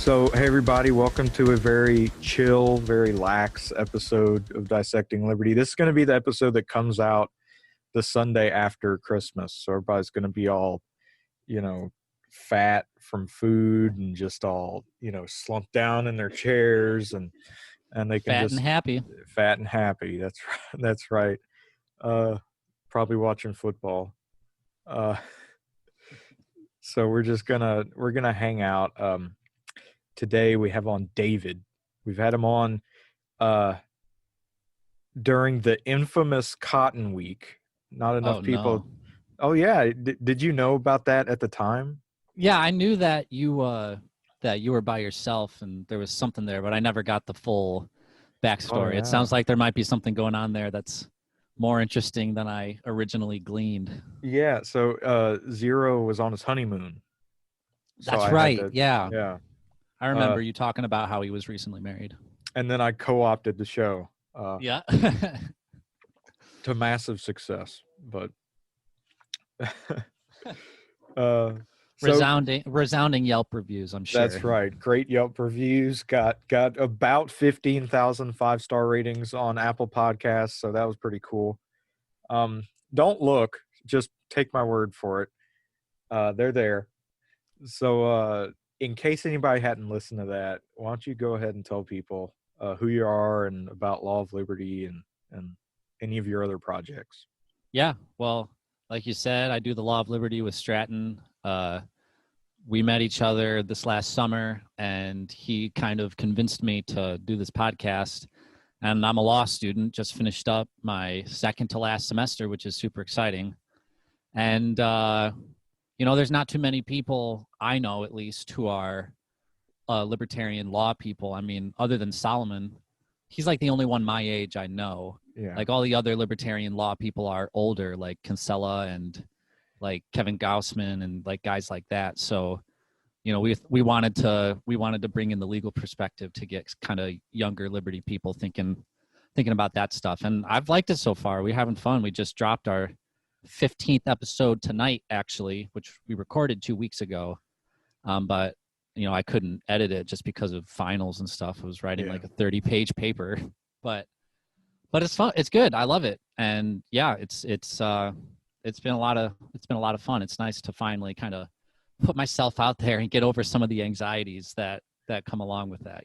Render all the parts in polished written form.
So, hey everybody, welcome to a very chill, very lax episode of Dissecting Liberty. This is going to be the episode that comes out the Sunday after Christmas. So everybody's going to be all, fat from food and just all, slumped down in their chairs and they can Fat and happy. Fat and happy. That's right. That's right. Probably watching football. So we're gonna hang out. Today we have on David. We've had him on during the infamous Cotton Week. Not enough people. No. Oh yeah, did you know about that at the time? Yeah, I knew that you were by yourself and there was something there, but I never got the full backstory. Oh, yeah. It sounds like there might be something going on there that's more interesting than I originally gleaned. Yeah, so Zero was on his honeymoon. That's right. Yeah. Yeah. I remember you talking about how he was recently married. And then I co-opted the show. Yeah. To massive success, but resounding Yelp reviews, I'm sure. That's right. Great Yelp reviews. Got about 15,000 5-star ratings on Apple Podcasts, so that was pretty cool. Don't look, just take my word for it. They're there. So in case anybody hadn't listened to that, why don't you go ahead and tell people who you are and about Law of Liberty and any of your other projects. Yeah, well, like you said, I do the Law of Liberty with Stratton. We met each other this last summer, and he kind of convinced me to do this podcast. And I'm a law student, just finished up my second to last semester, which is super exciting. And, there's not too many people I know, at least, who are libertarian law people. I mean, other than Solomon, he's like the only one my age I know. Yeah. Like all the other libertarian law people are older, like Kinsella and like Kevin Gaussman and like guys like that. So, we wanted to bring in the legal perspective to get kind of younger liberty people thinking about that stuff. And I've liked it so far. We're having fun. We just dropped our 15th episode tonight, actually, which we recorded 2 weeks ago. But I couldn't edit it just because of finals and stuff. I was writing like a 30-page paper, but it's fun. It's good. I love it. And yeah, it's been a lot of fun. It's nice to finally kind of put myself out there and get over some of the anxieties that come along with that,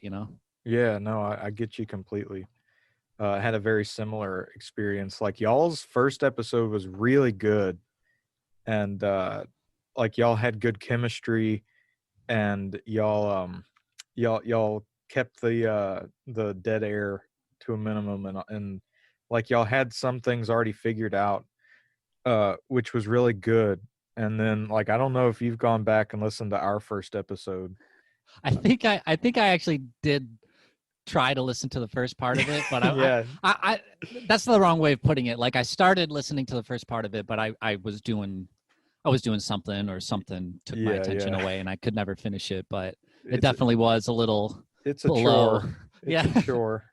Yeah, no, I get you completely. I had a very similar experience. Like y'all's first episode was really good. And like y'all had good chemistry and y'all kept the dead air to a minimum and like y'all had some things already figured out, which was really good. And then like I don't know if you've gone back and listened to our first episode. I think I actually did try to listen to the first part of it, but I that's the wrong way of putting it. Like I started listening to the first part of it, but I was doing something or something took my attention away and I could never finish it, but it definitely was a little. It's a below. chore. It's a chore.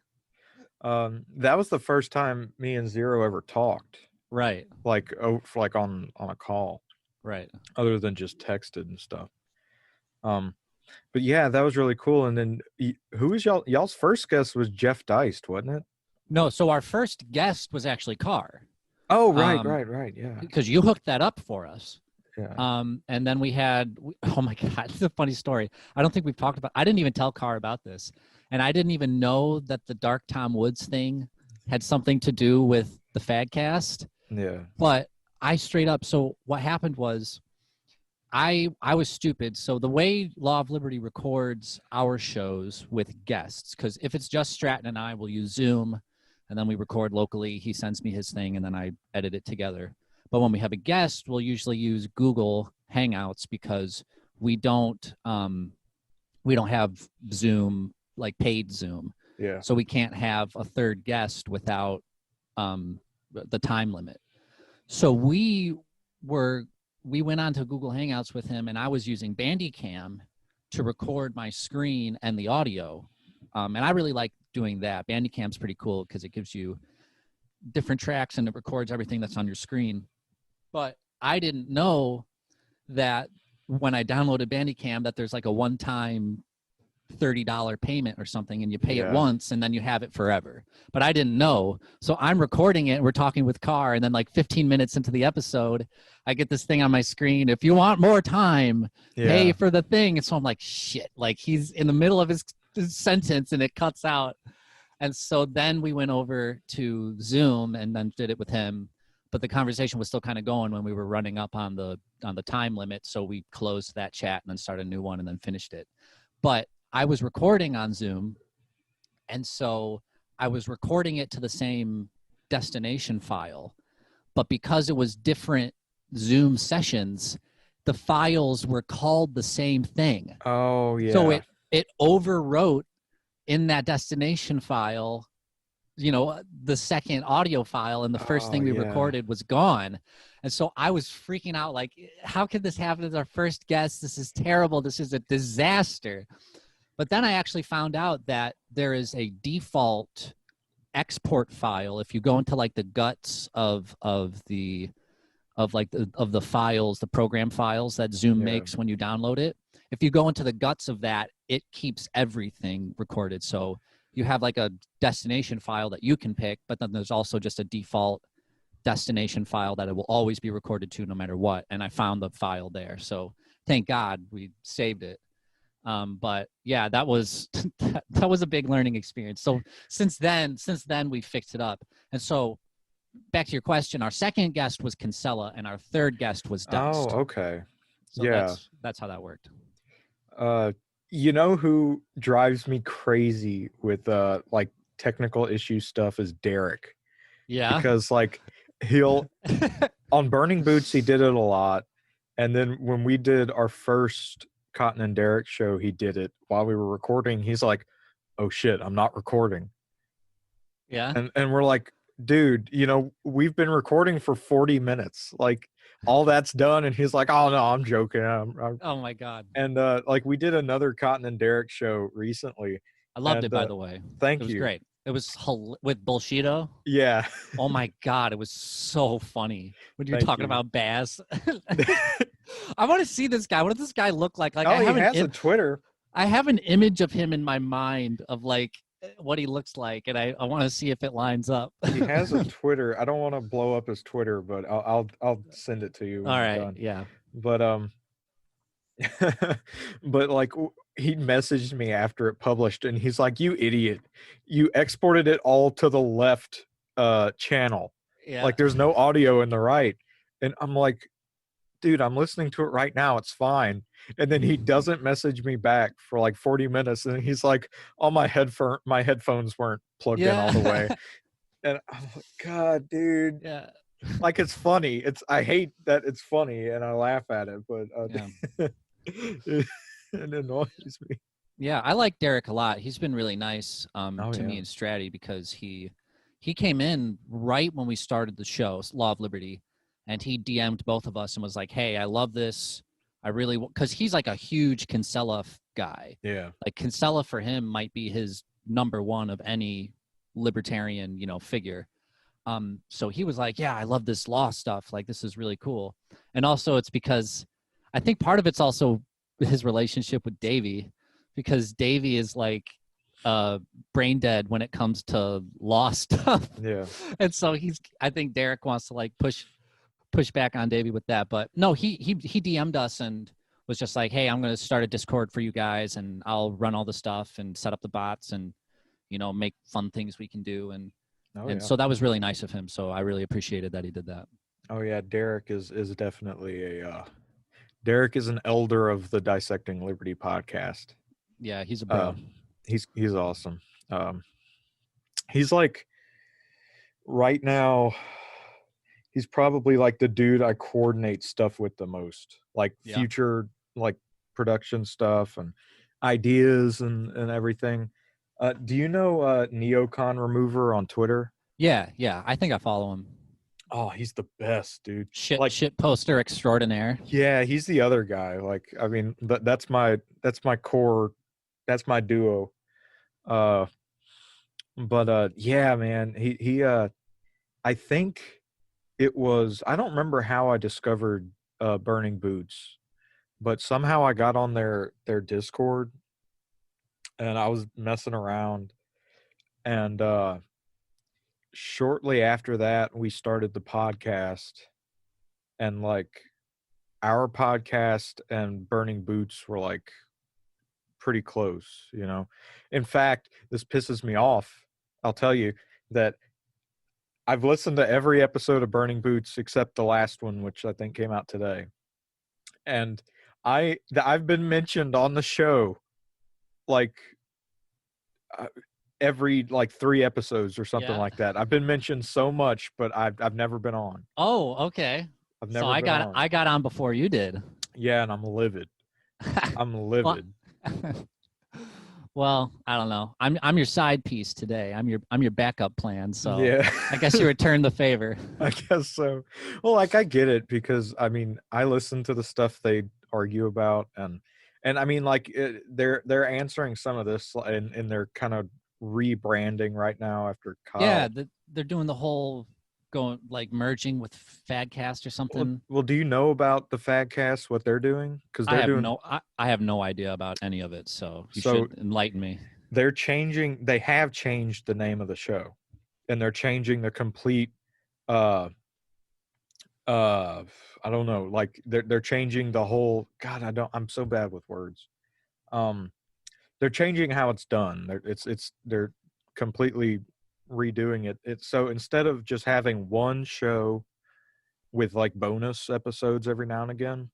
That was the first time me and Zero ever talked. Right. Like on a call. Right. Other than just texted and stuff. But yeah, that was really cool. And then who was y'all's first guest was Jeff Deist, wasn't it? No, so our first guest was actually Carr. Oh, right. Yeah. Because you hooked that up for us. Yeah. And then we had, oh my God, it's a funny story. I don't think we've talked about, I didn't even tell Carr about this. And I didn't even know that the Dark Tom Woods thing had something to do with the Fadcast. Yeah. But I straight up, so what happened was I was stupid. So the way Law of Liberty records our shows with guests, because if it's just Stratton and I, we'll use Zoom, and then we record locally. He sends me his thing, and then I edit it together. But when we have a guest, we'll usually use Google Hangouts because we don't have Zoom, like paid Zoom. Yeah. So we can't have a third guest without the time limit. So we went on to Google Hangouts with him, and I was using Bandicam to record my screen and the audio. And I really like doing that. Bandicam's pretty cool because it gives you different tracks and it records everything that's on your screen. But I didn't know that when I downloaded Bandicam that there's like a one-time $30 payment or something, and you pay it Yeah. once and then you have it forever. But I didn't know. So I'm recording it. We're talking with Carr. And then like 15 minutes into the episode, I get this thing on my screen. If you want more time, pay Yeah. for the thing. And so I'm like, shit, like he's in the middle of his sentence and it cuts out. And so then we went over to Zoom and then did it with him. But the conversation was still kind of going when we were running up on the time limit. So we closed that chat and then started a new one and then finished it. But I was recording on Zoom, and so I was recording it to the same destination file. But because it was different Zoom sessions, the files were called the same thing. Oh yeah. So it overwrote in that destination file, the second audio file, and the first thing we recorded was gone. And so I was freaking out, like, how could this happen as our first guest? This is terrible. This is a disaster. But then I actually found out that there is a default export file. If you go into like the guts of the files, the program files that Zoom makes when you download it, if you go into the guts of that, it keeps everything recorded. So you have like a destination file that you can pick, but then there's also just a default destination file that it will always be recorded to no matter what. And I found the file there. So thank God we saved it. But yeah, that was that was a big learning experience. So since then we fixed it up. And so back to your question, our second guest was Kinsella and our third guest was Dust. Oh, okay. So that's how that worked. You know who drives me crazy with like technical issue stuff is Derek. Yeah. Because like he'll on Burning Boots he did it a lot. And then when we did our first Cotton and Derek show, he did it while we were recording. He's like, "Oh shit, I'm not recording." Yeah. And we're like, "Dude, we've been recording for 40 minutes. Like all that's done." And he's like, "Oh no, I'm joking." Oh my God. And like we did another Cotton and Derek show recently. I loved it, by the way. Thank you. It was you. great. It was with Bullshito. Yeah. Oh my God, it was so funny when you're talking about Baz. I want to see this guy. What does this guy look like? Like, he has a Twitter. I have an image of him in my mind of like what he looks like, and I want to see if it lines up. He has a Twitter. I don't want to blow up his Twitter, but I'll send it to you. All right. Done. Yeah. But but like he messaged me after it published, and he's like, "You idiot! You exported it all to the left channel. Yeah. Like there's no audio in the right." And I'm like, "Dude, I'm listening to it right now. It's fine." And then he doesn't message me back for like 40 minutes, and he's like, "Oh, my headphones weren't plugged in all the way." And I'm like, "God, dude." Yeah. Like it's funny. I hate that it's funny, and I laugh at it, but it annoys me. Yeah, I like Derek a lot. He's been really nice to me and Stratty, because he came in right when we started the show, Law of Liberty, and he DM'd both of us and was like, "Hey, I love this. I really," because he's like a huge Kinsella guy. Yeah. Like Kinsella for him might be his number one of any libertarian, figure. So he was like, "Yeah, I love this law stuff. Like, this is really cool." And also it's because I think part of it's also his relationship with Davey, because Davey is like brain dead when it comes to law stuff. Yeah. And so I think Derek wants to like push back on Davey with that. But no, he DM'd us and was just like, "Hey, I'm going to start a Discord for you guys, and I'll run all the stuff and set up the bots and, make fun things we can do." And so that was really nice of him. So I really appreciated that he did that. Oh yeah, Derek is definitely Derek is an elder of the Dissecting Liberty podcast. Yeah, he's a bro. He's awesome. He's like right now he's probably like the dude I coordinate stuff with the most. Like future like production stuff and ideas and everything. Do you know Neocon Remover on Twitter? Yeah, I think I follow him. Oh, he's the best, dude. Shit poster extraordinaire. Yeah, he's the other guy. Like, I mean, that's my core, that's my duo. But yeah, man, he I think it was, I don't remember how I discovered Burning Boots, but somehow I got on their Discord, and I was messing around, and shortly after that we started the podcast, and like our podcast and Burning Boots were like pretty close, you know. In fact, this pisses me off. I'll tell you that I've listened to every episode of Burning Boots except the last one, which I think came out today. And I've been mentioned on the show like uh, every like 3 episodes or something Yeah. like that. I've been mentioned so much, but I've never been on. Oh, okay. I've So never I been got on. I got on before you did. Yeah, and I'm livid. I'm Well, livid. well, I don't know. I'm your side piece today. I'm your backup plan. So Yeah. I guess you returned the favor. I guess so. Well, like I get it because I mean, I listen to the stuff they argue about, and I mean like they're answering some of this, and they're kind of rebranding right now after Yeah, Kyle. they're doing the whole going like merging with Fadcast or Well, something. well, do you know about the Fadcast, what they're doing? Because I they're have doing no I have no idea about any of it, so you so should enlighten me. they're changing. They have changed the name of the show, and they're changing the complete uh uh I don't know, like they're changing the whole. God, I'm so bad with words. Um, they're changing how it's done. They're completely redoing it. It's so instead of just having one show with like bonus episodes every now and again,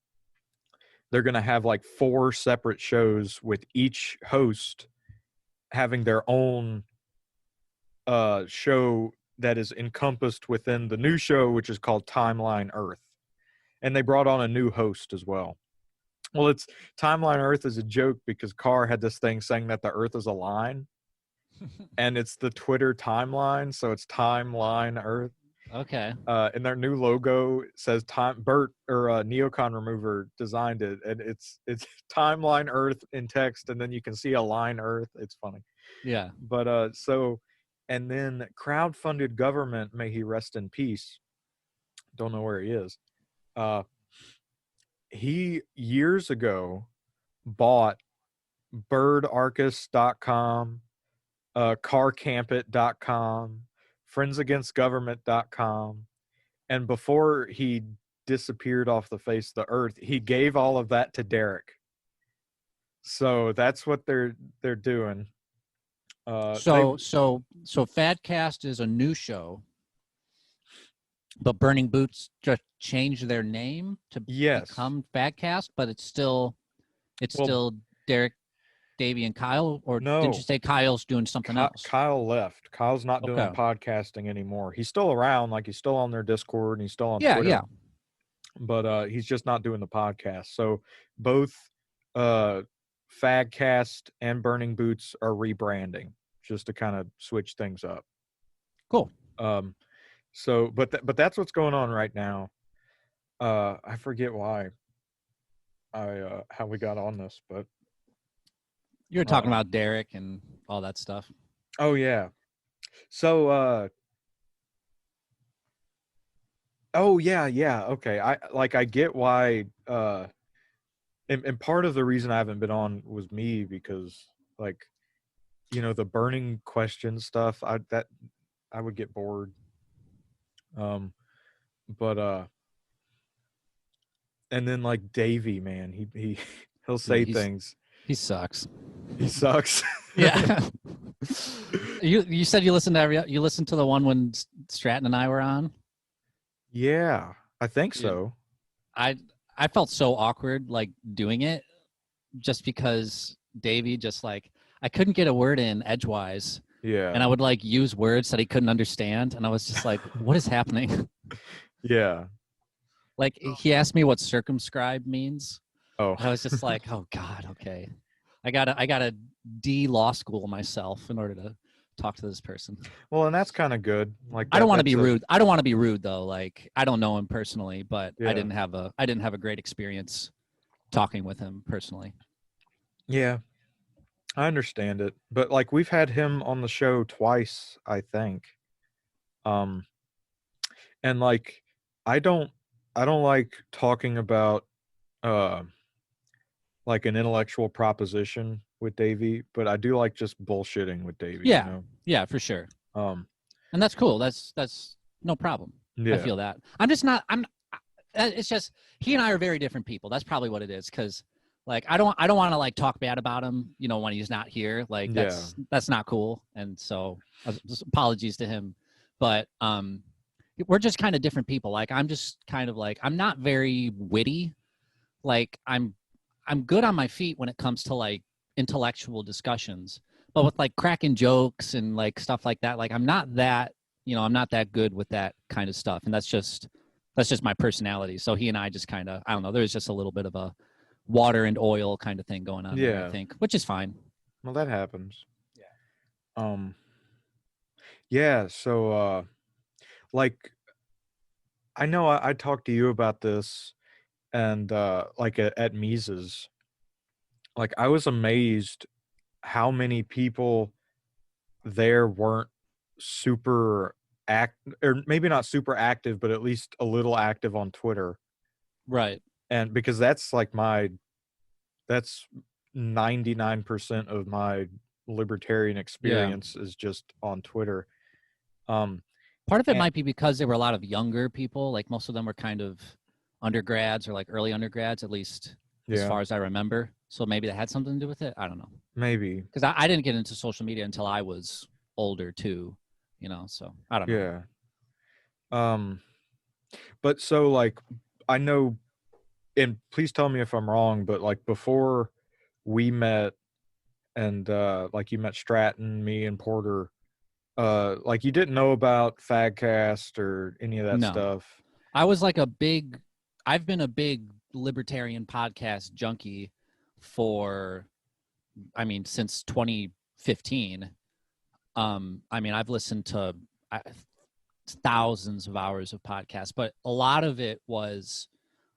they're going to have like 4 separate shows with each host having their own show that is encompassed within the new show, which is called Timeline Earth. And they brought on a new host as well. Well, it's Timeline Earth is a joke because Carr had this thing saying that the Earth is a line, and it's the Twitter timeline, so it's Timeline Earth. Okay. And their new logo says time. Bert or Neocon Remover designed it, and it's Timeline Earth in text, and then you can see a line Earth. It's funny, Yeah. but and then crowdfunded government, may he rest in peace. Don't know where he is. Uh, he years ago bought birdarcus.com, carcampit.com, friendsagainstgovernment.com, and before he disappeared off the face of the earth, he gave all of that to Derek. So that's what they're doing. They So Fadcast is a new show, but Burning Boots just changed their name to Yes. become Fadcast, but it's Well, still Derek, Davey, and Kyle. Or didn't you no. say Kyle's doing something else? Kyle left. Kyle's not doing Okay. podcasting anymore. He's still around, like he's still on their Discord and he's still on Yeah. Twitter, Yeah. but he's just not doing the podcast. So both uh Fadcast and Burning Boots are rebranding just to kind of switch things up. Cool. So but that's what's going on right now. I forget why I how we got on this, but You were uh talking about Derek and all that stuff. oh yeah. So oh yeah, okay. I get why and part of the reason I haven't been on was me because like the burning question stuff, I would get bored. Um but and then like Davey, man, he'll Yeah, say things. he sucks. He sucks. Yeah. You said you listened to you listened to the one when Stratton and I were on. Yeah, I think Yeah. so. I I felt so awkward like doing it just because Davey just like I couldn't get a word in edgewise and Yeah. I would like use words that he couldn't understand and I was just like what is happening? Yeah. Like he asked me what circumscribe means Oh. and I was just like oh god, okay. I gotta D law school myself in order to talk to this person. Well, and that's kind of good. Like I don't want to that's be a rude. I don't want to be rude though. Like I don't know him personally, but I yeah. didn't have a great experience talking with him personally. Yeah. I understand it. But like we've had him on the show twice, I think. Um and like I don't I don't like talking about uh like an intellectual proposition with Davey, but I do like just bullshitting with Davey, you Yeah, know. yeah, for sure. Um, And that's cool. That's no problem. I yeah, feel that. I'm just not. It's just he and I are very different people. That's probably what it is. Because like I don't want to like talk bad about him. You know, when he's not here. Like yeah, that's not cool. And so just apologies to him. But we're just kind of different people. Like I'm just kind of like I'm not very witty. Like I'm good on my feet when it comes to like intellectual discussions, but with like cracking jokes and like stuff like that, like I'm not that, I'm not that good with that kind of stuff. And that's just my personality. So he and I just kind of, I don't know, there's just a little bit of a water and oil kind of thing going on there, I yeah. think, which is fine. Well, that happens. Yeah. Um, yeah. So, like, I know I talked to you about this, and like at Mises, like I was amazed how many people there weren't super act or maybe not super active, but at least a little active on Twitter. Right. And because that's 99% of my libertarian Yeah. experience is just on Twitter. Um Part of it and might be because there were a lot of younger people. Like most of them were kind of undergrads or like early undergrads, at least as yeah, far as I remember. So maybe that had something to do with it. I don't know. maybe. Because I didn't get into social media until I was older too, so I don't know. Yeah. Um but so like I know, and please tell me if I'm wrong, but like before we met and like you met Stratton, me and Porter, like you didn't know about Fagcast or any of that No, stuff. I was like I've been a big libertarian podcast junkie for, I mean, since 2015. I mean, I've listened to uh, thousands of hours of podcasts, but a lot of it was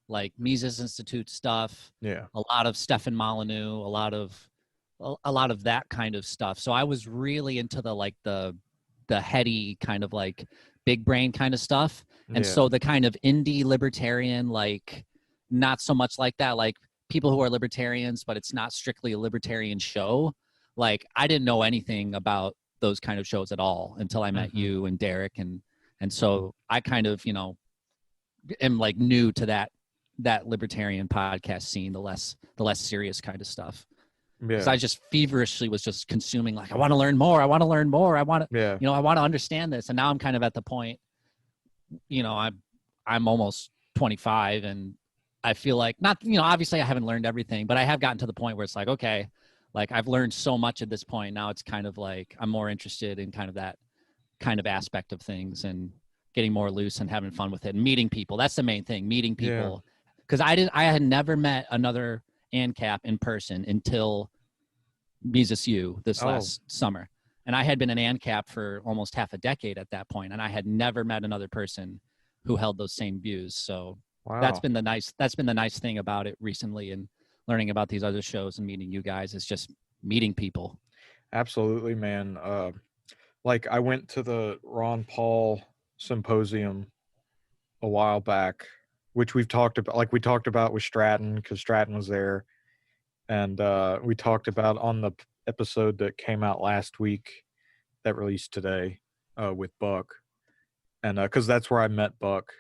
like Mises Institute stuff, Yeah. a lot of Stefan Molyneux, a lot of that kind of stuff. So I was really into the heady kind of like big brain kind of stuff. And Yeah. so the kind of indie libertarian, like not so much like that, like people who are libertarians, but it's not strictly a libertarian show. Like I didn't know anything about those kind of shows at all until I met Mhm. you and Derek, and so I kind of, am like new to that libertarian podcast scene, the less serious kind of stuff. Because Yeah. I just feverishly was just consuming, like, I want to learn more. I want to learn more. I want to, Yeah. I want to understand this. And now I'm kind of at the point, I'm almost 25, and I feel like not, obviously I haven't learned everything, but I have gotten to the point where it's like, okay, like I've learned so much at this point. Now it's kind of like I'm more interested in kind of that kind of aspect of things and getting more loose and having fun with it and meeting people. That's the main thing, meeting Yeah. people. Because I had never met another ANCAP in person until Mises U this Oh, last summer. And I had been an ANCAP for almost half a decade at that point, and I had never met another person who held those same views. So wow. that's been the nice thing about it recently, and learning about these other shows and meeting you guys is just meeting people. Absolutely, man. Like I went to the Ron Paul symposium a while back, which we've talked about, like we talked about with Stratton, because Stratton was there, and we talked about on the episode that came out last week that released today, with Buck, and because that's where I met Buck,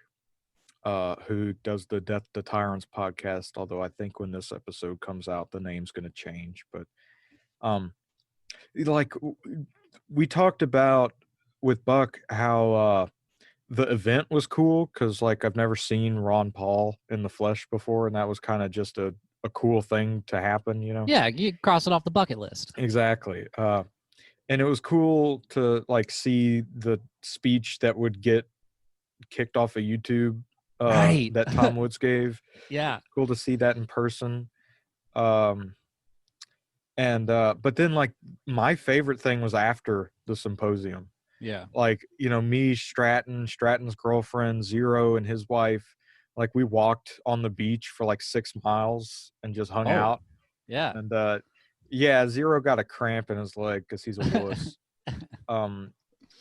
who does the Death to Tyrants podcast. Although I think when this episode comes out, the name's going to change. But um, like we talked about with Buck how the event was cool because like I've never seen Ron Paul in the flesh before, and that was kind of just a cool thing to happen, you know. Yeah, you cross it off the bucket list. Exactly. And it was cool to like see the speech that would get kicked off of YouTube, Right. that Tom Woods gave. Yeah. Cool to see that in person. Um, and but then like my favorite thing was after the symposium. Yeah. Like, you know, me, Stratton's girlfriend, Zero, and his wife, like we walked on the beach for like 6 miles and just hung Oh, out. yeah. And yeah, Zero got a cramp in his leg because he's a wuss. Um,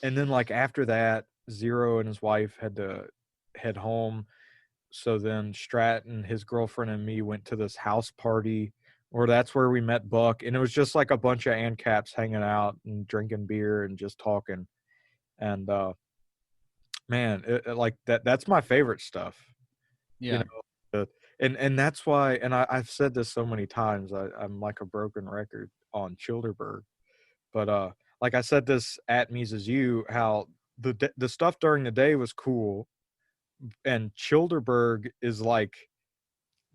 and then like after that, Zero and his wife had to head home. So then Stratton, his girlfriend, and me went to this house party or that's where we met Buck, and it was just like a bunch of ANCAPs hanging out and drinking beer and just talking. And man, like that's my favorite stuff. You Yeah. know, and that's why, and I've said this so many times, I'm like a broken record on Childerberg, but like I said this at Mises U, how the stuff during the day was cool, and Childerberg is like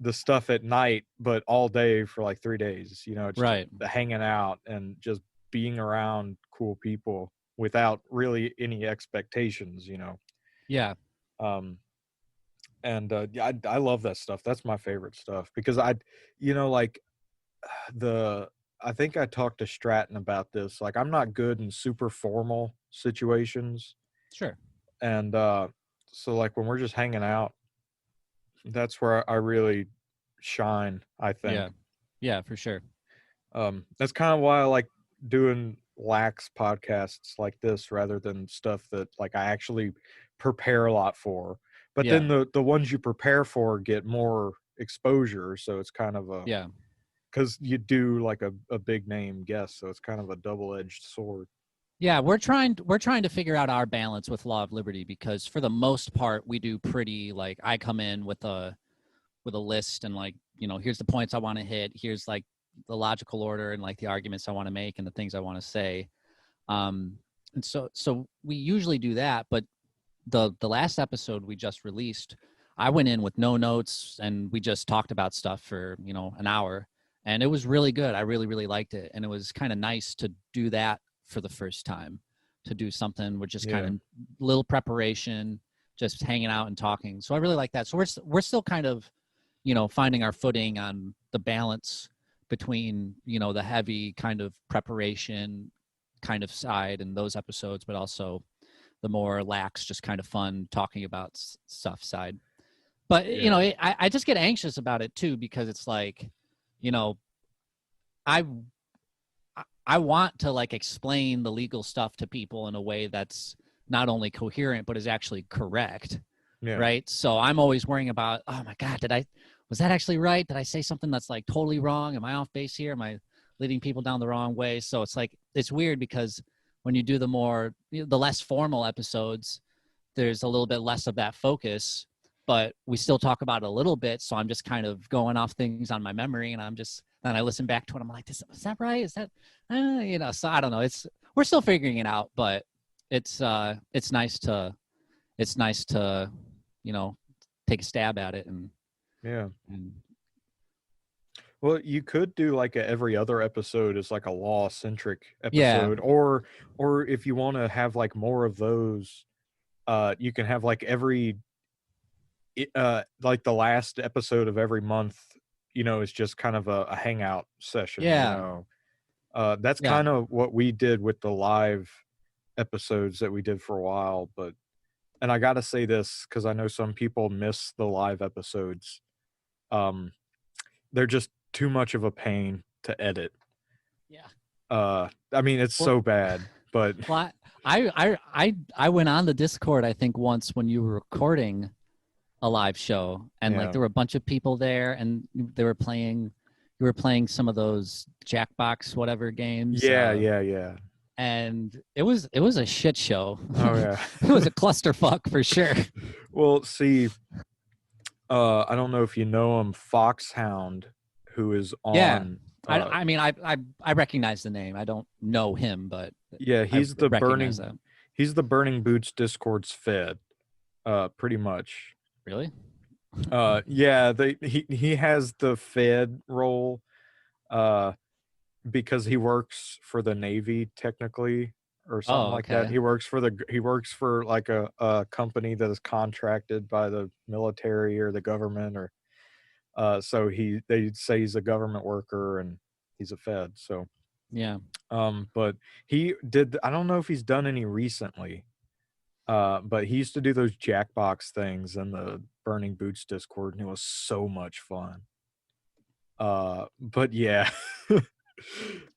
the stuff at night, but all day for like 3 days. It's just Right. the hanging out and just being around cool people without really any expectations. Yeah. Um, and yeah, I love that stuff. That's my favorite stuff because like the I think I talked to Stratton about this. Like, I'm not good in super formal situations, Sure. and so like when we're just hanging out, that's where I really shine, I Yeah. think. Yeah, for sure. That's kind of why I like doing lax podcasts like this rather than stuff that like I actually prepare a lot for. But Yeah. then the ones you prepare for get more exposure, so it's kind of a Yeah. because you do like a big name guest, so it's kind of a double-edged sword. Yeah, we're trying to figure out our balance with Law of Liberty, because for the most part we do pretty, like, I come in with a list and, like, here's the points I want to hit, here's like the logical order and like the arguments I want to make and the things I want to say. And so we usually do that, but the last episode we just released, I went in with no notes and we just talked about stuff for, an hour, and it was really good. I really, really liked it. And it was kind of nice to do that for the first time, to do something with just kind Yeah, of little preparation, just hanging out and talking. So I really like that. So we're still kind of, finding our footing on the balance between, the heavy kind of preparation kind of side and those episodes, but also the more lax, just kind of fun talking about stuff side. But yeah, I just get anxious about it too, because it's like, you know, I I want to like explain the legal stuff to people in a way that's not only coherent but is actually correct, yeah, right? So I'm always worrying about, oh my god, was that actually right? Did I say something that's like totally wrong? Am I off base here? Am I leading people down the wrong way? So it's like, it's weird because when you do the less formal episodes, there's a little bit less of that focus, but we still talk about it a little bit. So I'm just kind of going off things on my memory, and then I listen back to it. I'm like, is that right? Is that, so I don't know. We're still figuring it out, but it's nice to, it's nice to, you know, take a stab at it yeah. and Well, you could do like every other episode is like a law centric yeah, episode, or if you want to have like more of those, you can have like like the last episode of every month, is just kind of a hangout session. yeah, That's yeah, kind of what we did with the live episodes that we did for a while. But and I got to say this because I know some people miss the live episodes. Um, they're just too much of a pain to edit. yeah. I mean, it's Well, so bad, but well, I went on the Discord, I think, once when you were recording a live show, and like yeah, there were a bunch of people there, and you were playing some of those Jackbox whatever games, yeah, yeah, yeah. and it was a shit show. Oh yeah. It was a clusterfuck for sure. Well, see, I don't know if you know him, Foxhound, who is Yeah, on. I mean I recognize the name. I don't know him, but Yeah, I recognize that. he's the Burning Boots Discord's Fed, pretty much. Really? Yeah, he has the Fed role, uh, because he works for the Navy technically, or something Oh, like that. okay. He works for like a company that is contracted by the military or the government, or so they say he's a government worker and he's a Fed. So Yeah. but I don't know if he's done any recently. But he used to do those Jackbox things in the Burning Boots Discord, and it was so much fun. But yeah.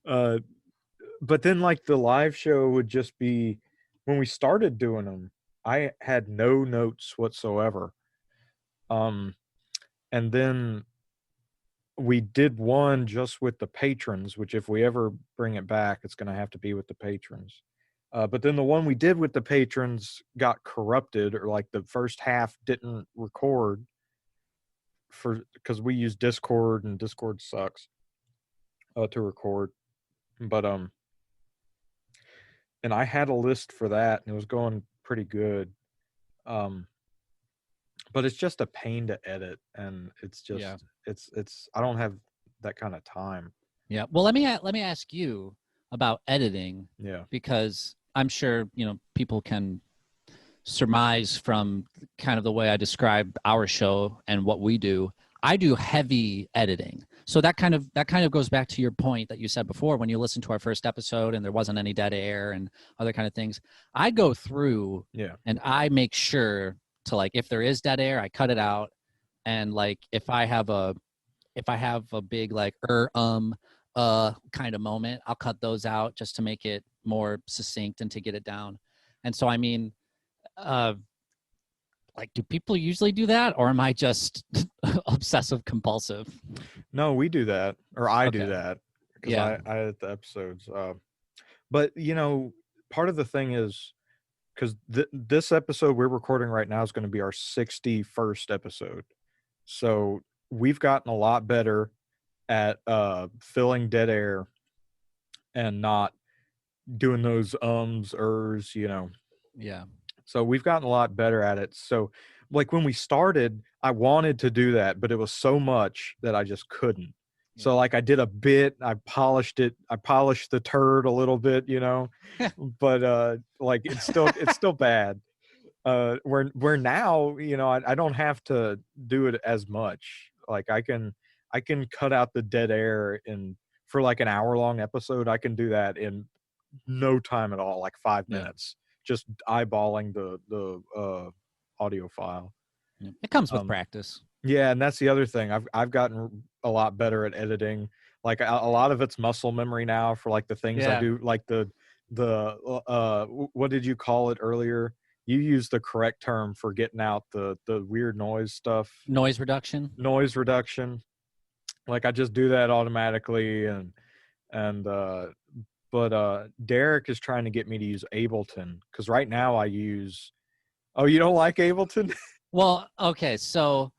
uh, but then like the live show would just be when we started doing them, I had no notes whatsoever. Um, and then we did one just with the patrons, which if we ever bring it back, it's going to have to be with the patrons. But then the one we did with the patrons got corrupted, or like the first half didn't record because we use Discord and Discord sucks to record. But and I had a list for that, and it was going pretty good. But it's just a pain to edit, and it's just Yeah. it's I don't have that kind of time. Yeah. Well, let me ask you about editing, Yeah. because I'm sure, you know, people can surmise from kind of the way I described our show and what we do. I do heavy editing. So that kind of goes back to your point that you said before when you listened to our first episode and there wasn't any dead air and other kind of things. I go through and I make sure to, like, if there is dead air, I cut it out. And like if I have a big like kind of moment, I'll cut those out just to make it more succinct and to get it down. And so I mean, like, do people usually do that, or am I just obsessive compulsive? No, we do that, or I do that, because Yeah. I edit the episodes. But you know, part of the thing is because this episode we're recording right now is going to be our 61st episode, so we've gotten a lot better at filling dead air and not doing those ers, you know. Yeah. So we've gotten a lot better at it. So like when we started, I wanted to do that, but it was so much that I just couldn't. So like I did a bit, I polished the turd a little bit, you know, but like it's still bad. Where now, you know, I don't have to do it as much. Like I can cut out the dead air for like an hour-long episode. I can do that in no time at all, like 5 minutes, just eyeballing the audio file. It comes with practice. Yeah, and that's the other thing. I've gotten a lot better at editing. Like a lot of it's muscle memory now for like the things I do, like the what did you call it earlier? You used the correct term for getting out the weird noise stuff. Noise reduction. Noise reduction. Like I just do that automatically, and but Derek is trying to get me to use Ableton, because right now I use. Oh, you don't like Ableton? Well, okay, so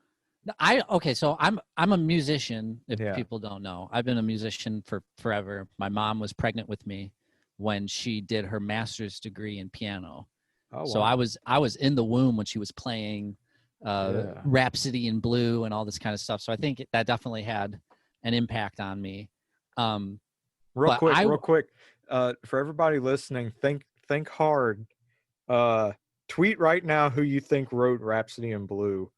I'm a musician. If people don't know, I've been a musician for forever. My mom was pregnant with me when she did her master's degree in piano. Oh, so wow. I was in the womb when she was playing Rhapsody in Blue and all this kind of stuff. So I think that definitely had an impact on me. Real quick, for everybody listening, think hard. Tweet right now who you think wrote Rhapsody in Blue,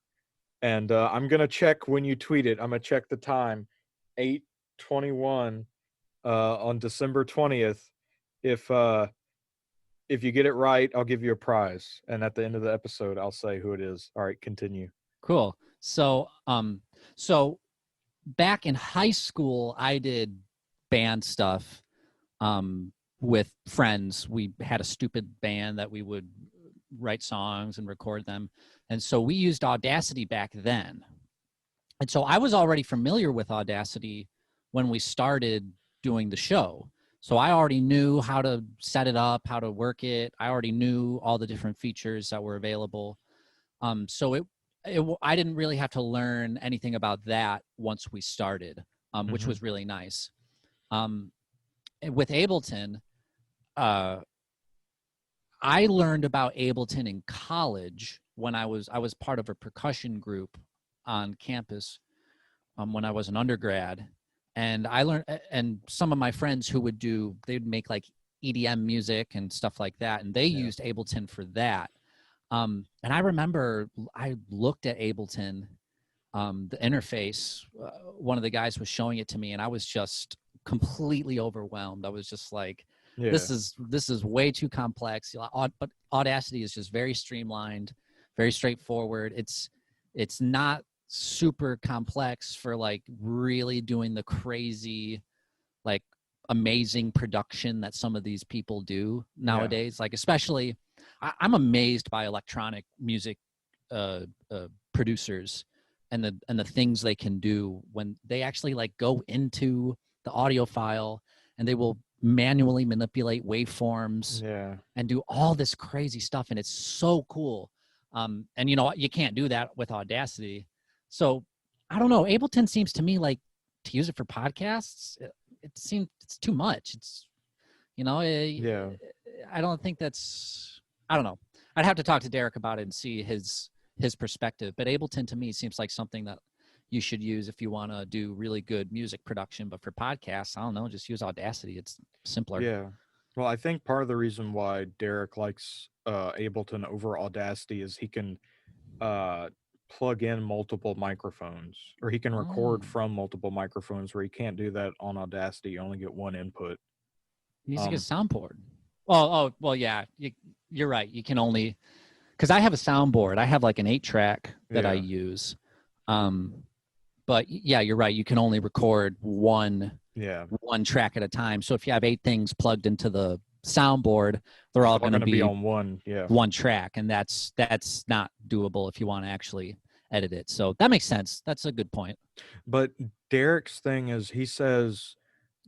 and I'm gonna check when you tweet it. I'm gonna check the time, 8:21, on December 20th. If you get it right, I'll give you a prize, and at the end of the episode, I'll say who it is. All right, continue. Cool. So back in high school, I did band stuff with friends. We had a stupid band that we would write songs and record them. And so we used Audacity back then. And so I was already familiar with Audacity when we started doing the show. So I already knew how to set it up, how to work it. I already knew all the different features that were available. So I didn't really have to learn anything about that once we started, which was really nice. With Ableton, I learned about Ableton in college when I was part of a percussion group on campus when I was an undergrad, and I learned, and some of my friends who they'd make like EDM music and stuff like that, and they used Ableton for that. And I remember I looked at Ableton, the interface. One of the guys was showing it to me, and I was just completely overwhelmed. I was just like, this is way too complex. But Audacity is just very streamlined, very straightforward. It's not super complex for like really doing the crazy, like amazing production that some of these people do nowadays. Like especially, I'm amazed by electronic music producers, the things they can do when they actually like go into the audio file and they will manually manipulate waveforms Yeah. and do all this crazy stuff, and it's so cool. And you know, you can't do that with Audacity. So I don't know. Ableton seems to me like to use it for podcasts. It seems it's too much. It's you know, Yeah. I don't think that's. I don't know. I'd have to talk to Derek about it and see his perspective. But Ableton to me seems like something that you should use if you want to do really good music production. But for podcasts, I don't know. Just use Audacity. It's simpler. Yeah. Well, I think part of the reason why Derek likes Ableton over Audacity is he can uh, plug in multiple microphones, or he can Oh, record from multiple microphones, where he can't do that on Audacity. You only get one input. he needs to get a Um, soundboard. Well, yeah. You're right. You can only because I have a soundboard. I have like an 8-track that I yeah. use. But yeah, you're right. You can only record one Yeah. track at a time. So if you have 8 things plugged into the soundboard, they're It's all all going to going to be be on one. Yeah. one track, and that's not doable if you want to actually edit it. So that makes sense. That's a good point. But Derek's thing is he says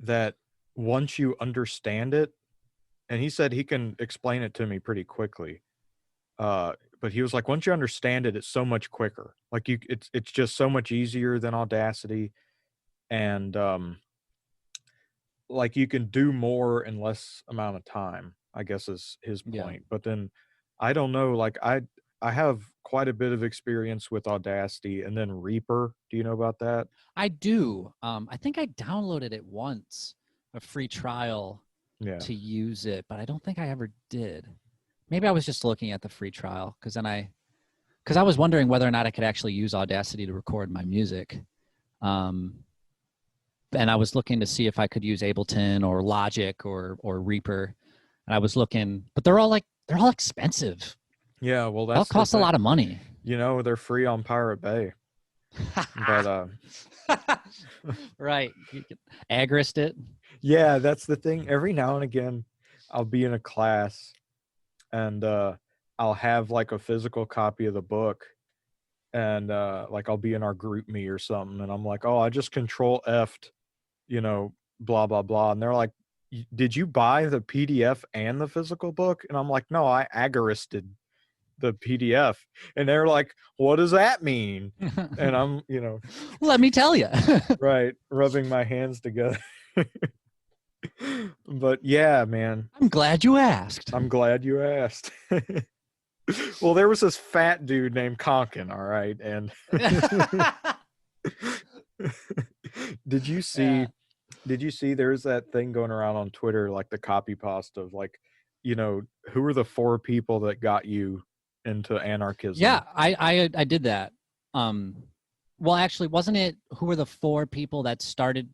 that once you understand it, and he said he can explain it to me pretty quickly. But he was like, once you understand it, it's so much quicker. Like it's just so much easier than Audacity, and like you can do more in less amount of time, I guess is his Yeah, point. But then I don't know, like I have quite a bit of experience with Audacity, and then Reaper. Do you know about that? I do. I think I downloaded it once, a free trial Yeah. to use it, but I don't think I ever did. Maybe I was just looking at the free trial because I was wondering whether or not I could actually use Audacity to record my music. Um, and I was looking to see if I could use Ableton or Logic or Reaper. And I was looking, but they're all expensive. Yeah, well They all that's the cost a thing. lot of money. You know, they're free on Pirate Bay. But Right. You can agorist it. yeah, that's the thing. Every now and again I'll be in a class, and I'll have like a physical copy of the book, and like I'll be in our group me or something, and I'm like, oh, I just control F'd, blah blah blah, and they're like, did you buy the PDF and the physical book? And I'm like, no, I agoristed the PDF. And they're like, what does that mean? And I'm, Let me tell you. right, rubbing my hands together. But yeah, man, I'm glad you asked. I'm glad you asked. Well, there was this fat dude named Conkin, all right, and did you see Yeah. there's that thing going around on Twitter, like the copy pasta of like, who are the 4 people that got you into Yeah, anarchism? I did that. Well, actually, wasn't it who were the 4 people that started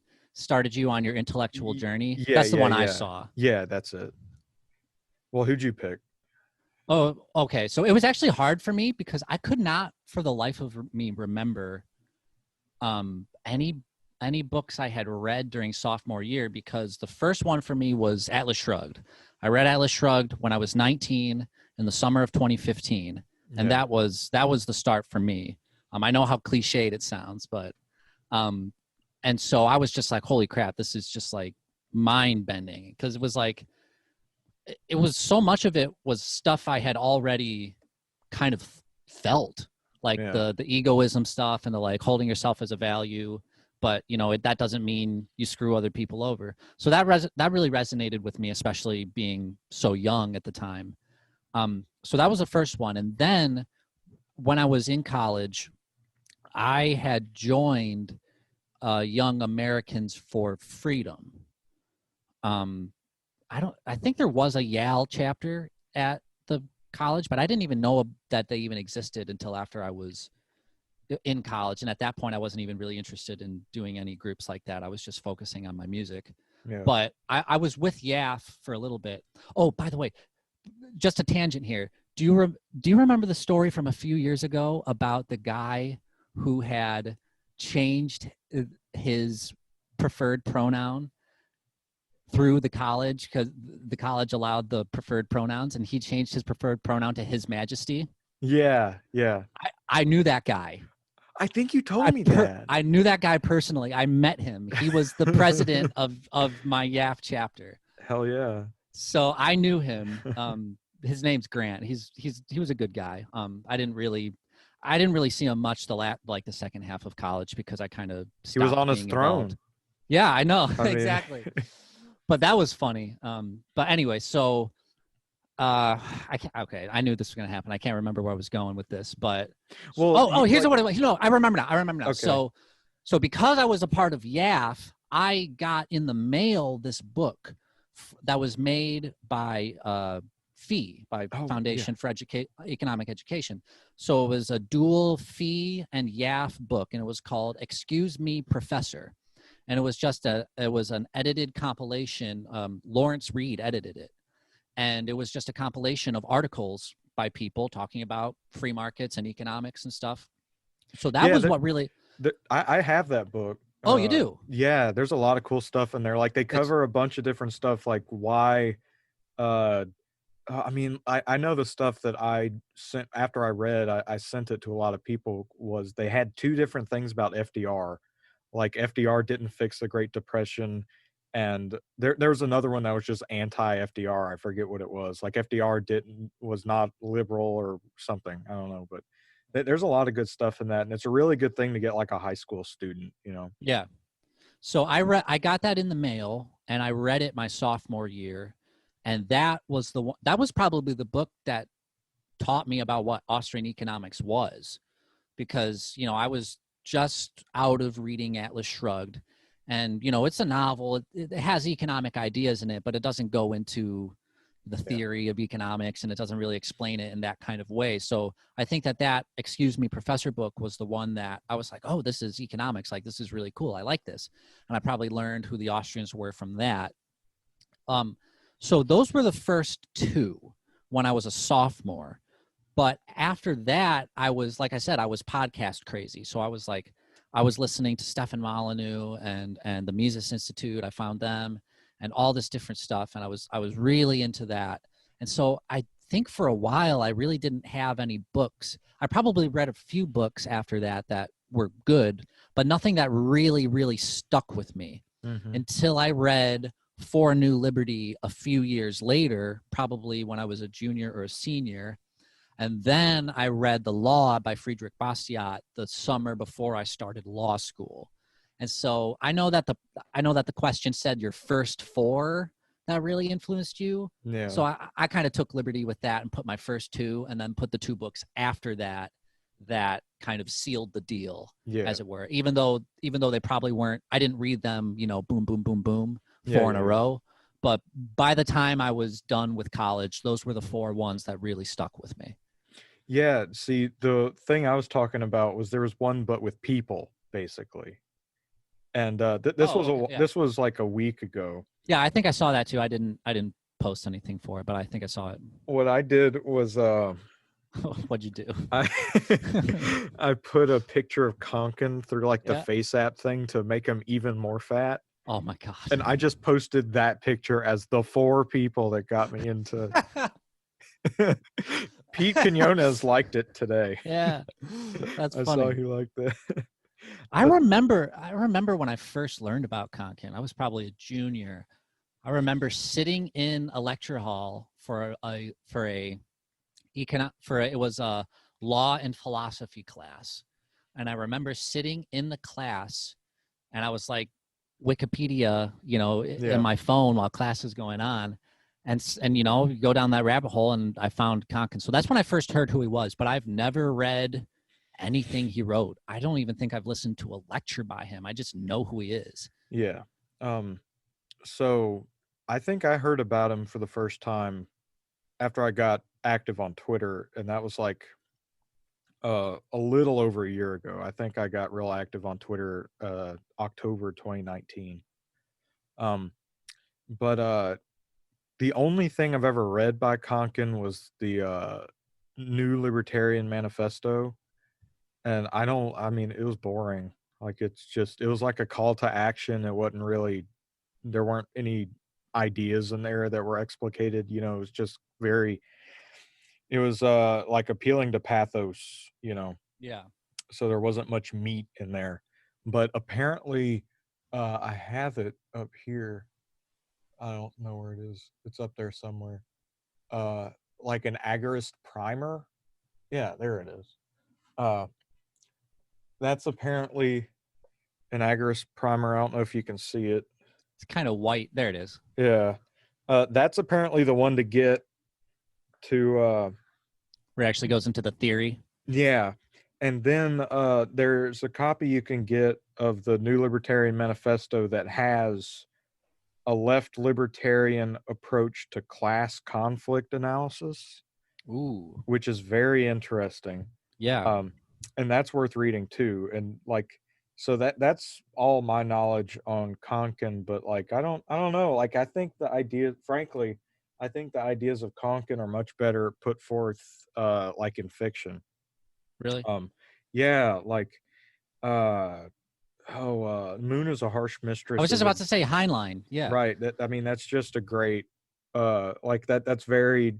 you on your intellectual journey? Yeah, That's the yeah, one I yeah. saw. Yeah, that's it. Well, who'd you pick? Oh, okay. So it was actually hard for me because I could not, for the life of me, remember any books I had read during sophomore year, because the first one for me was Atlas Shrugged. I read Atlas Shrugged when I was 19 in the summer of 2015, and Yeah. that was the start for me. I know how cliched it sounds, but and so I was just like, holy crap, this is just like mind bending, because it was like it was so much of it was stuff I had already kind of felt, like Yeah. the egoism stuff and the like holding yourself as a value, but that doesn't mean you screw other people over. So that really resonated with me, especially being so young at the time. So that was the first one. And then when I was in college, I had joined Young Americans for Freedom. I think there was a YAL chapter at the college, but I didn't even know that they even existed until after I was in college. And at that point, I wasn't even really interested in doing any groups like that. I was just focusing on my music. Yeah. But I was with YAF for a little bit. Oh, by the way, just a tangent here. Do you remember the story from a few years ago about the guy who had changed his preferred pronoun through the college because the college allowed the preferred pronouns, and he changed his preferred pronoun to His Majesty? Yeah, yeah. I knew that guy. I think you told me that. I knew that guy personally. I met him. He was the president of my YAF chapter. Hell yeah. So I knew him. His name's Grant. He was a good guy. I didn't really see him much like the second half of college because I kind of He was stopped on his being involved. throne. Yeah, I know. I mean, exactly. But that was funny. But anyway, so I knew this was gonna happen. I can't remember where I was going with this, but well, here's what it was. I remember now. Okay. So because I was a part of YAF, I got in the mail this book that was made by Fee, by Oh, yeah. Foundation for Economic Education. So it was a dual Fee and YAF book, and it was called "Excuse Me, Professor." And it was an edited compilation. Lawrence Reed edited it, and it was just a compilation of articles by people talking about free markets and economics and stuff. So that was what really. I have that book. Oh, you do? Yeah, there's a lot of cool stuff in there. Like they cover a bunch of different stuff, like why. I mean, I know the stuff that I sent after I read. I sent it to a lot of people. Was they had two different things about FDR. Like FDR didn't fix the Great Depression, and there was another one that was just anti-FDR. I forget what it was. Like FDR was not liberal or something. I don't know, but there's a lot of good stuff in that, and it's a really good thing to get like a high school student. Yeah. So I got that in the mail, and I read it my sophomore year, and that was probably the book that taught me about what Austrian economics was, because I was just out of reading Atlas Shrugged, and it's a novel. It has economic ideas in it, but it doesn't go into the theory of economics, and it doesn't really explain it in that kind of way. So I think that Excuse Me, Professor book was the one that I was like, oh, this is economics. Like, this is really cool. I like this. And I probably learned who the Austrians were from that. So those were the first two when I was a sophomore. But after that, I was, like I said, I was podcast crazy. So I was listening to Stefan Molyneux and the Mises Institute. I found them and all this different stuff. And I was really into that. And so I think for a while, I really didn't have any books. I probably read a few books after that were good, but nothing that really, really stuck with me until I read For New Liberty a few years later, probably when I was a junior or a senior. And then I read The Law by Friedrich Bastiat the summer before I started law school. And so I know that the question said your first four that really influenced you. Yeah. So I kind of took liberty with that and put my first two, and then put the two books after that kind of sealed the deal, as it were. Even though they probably weren't, I didn't read them, boom, boom, boom, boom, four in a row. But by the time I was done with college, those were the four ones that really stuck with me. Yeah, see, the thing I was talking about was there was one, but with people, basically. And this was like a week ago. Yeah, I think I saw that too. I didn't post anything for it, but I think I saw it. What I did was what'd you do? I put a picture of Konkin through like the Face app thing to make him even more fat. Oh my god. And I just posted that picture as the four people that got me into Pete Quinones liked it today. Yeah, that's funny. I saw he liked that. I remember when I first learned about Konkin. I was probably a junior. I remember sitting in a lecture hall it was a law and philosophy class, and I remember sitting in the class, and I was like Wikipedia, in my phone while class is going on. And go down that rabbit hole, and I found Konkin. So that's when I first heard who he was, but I've never read anything he wrote. I don't even think I've listened to a lecture by him. I just know who he is. Yeah. So I think I heard about him for the first time after I got active on Twitter, and that was like a little over a year ago. I think I got real active on Twitter October 2019. But the only thing I've ever read by Konkin was the New Libertarian Manifesto. And it was boring. Like, it was like a call to action. It wasn't really, there weren't any ideas in there that were explicated. It was just it was like appealing to pathos, Yeah. so there wasn't much meat in there. But apparently, I have it up here. I don't know where it is. It's up there somewhere. Uh, like an agarist primer. Yeah, there it is. Uh, that's apparently an agarist primer. I don't know if you can see it. It's kind of white. There it is. Yeah. That's apparently the one to get to Where it actually goes into the theory. yeah. And then there's a copy you can get of the New Libertarian Manifesto that has a left libertarian approach to class conflict analysis, Ooh. which is very interesting. Yeah. Um, and that's worth reading too. And like, so that's all my knowledge on Konkin, but like, I don't know. Like, I think the idea, frankly, I think the ideas of Konkin are much better put forth, like in fiction. Really? Um, yeah, like, uh, Moon is a Harsh I was Mistress just is a about to say Heinlein. Yeah. right. That I mean, that's just a great, like that's very,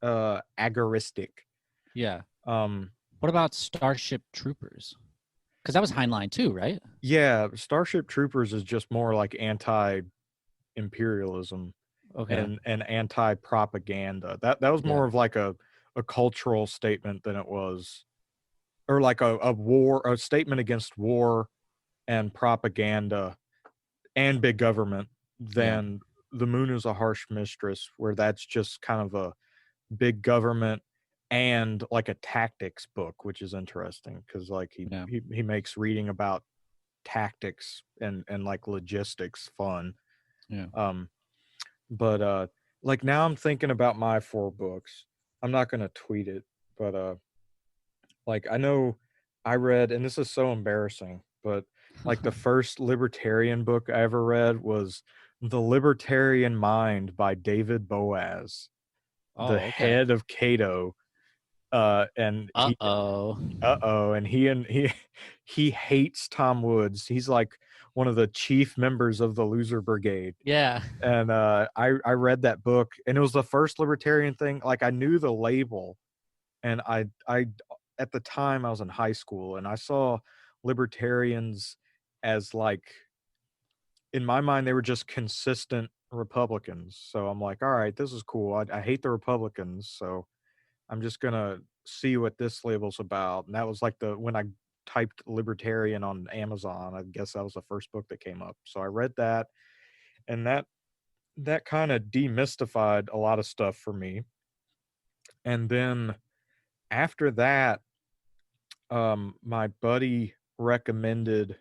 agoristic. Yeah. Um, What about Starship Troopers? Because that was Heinlein too, right? yeah, Starship Troopers is just more like anti-imperialism Okay. and anti-propaganda. That was Yeah. more of like a cultural statement than it was, or like a statement against war and propaganda and big government Yeah. than The Moon is a Harsh Mistress, where that's just kind of a big government and like a tactics book, which is interesting because like Yeah. he makes reading about tactics and like logistics fun. Yeah. Um, but like now I'm thinking about my 4 books. I'm not gonna tweet it, but like I know I read, and this is so embarrassing, but like the first libertarian book I ever read was The Libertarian Mind by David Boaz, the Oh, okay. head of Cato. And he Uh-oh. uh-oh, and he he hates Tom Woods. He's like one of the chief members of the Loser Brigade. Yeah. And I read that book, and it was the first libertarian thing. Like I knew the label, and I at the time I was in high school, and I saw libertarians as like, in my mind they were just consistent Republicans. So I'm like, all right, this is cool. I hate the Republicans, so I'm just gonna see what this label's about. And that was like the when I typed libertarian on Amazon, I guess that was the first book that came up. So I read that, and that kind of demystified a lot of stuff for me. And then after that, my buddy recommended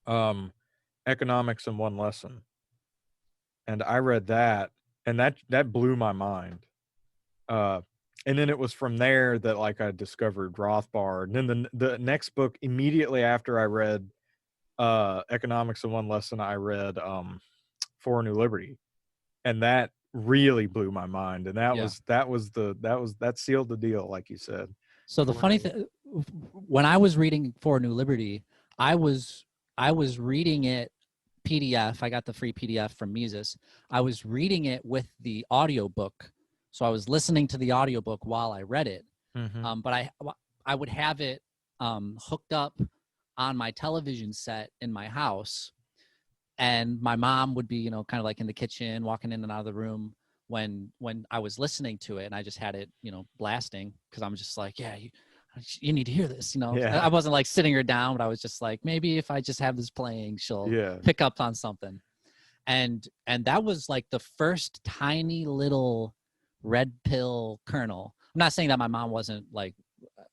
um Economics in One Lesson. And I read that, and that blew my mind. Uh, and then it was from there that like I discovered Rothbard. And then the next book immediately after I read Economics in One Lesson, I read For a New Liberty, and that really blew my mind. And Yeah. that sealed the deal, like you said. So the For a funny New thing, when I was reading For a New Liberty, I was I was reading it PDF. I got the free PDF from Mises. I was reading it with the audiobook. So I was listening to the audiobook while I read it. Mm-hmm. But I would have it hooked up on my television set in my house, and my mom would be, you know, kind of like in the kitchen, walking in and out of the room when I was listening to it, and I just had it, you know, blasting because I'm just like, yeah, you need to hear this, you know. I Yeah. wasn't like sitting her down, but I was just like, maybe if I just have this playing, she'll Yeah. pick up on something. And that was like the first tiny little red pill kernel. I'm not saying that my mom wasn't like,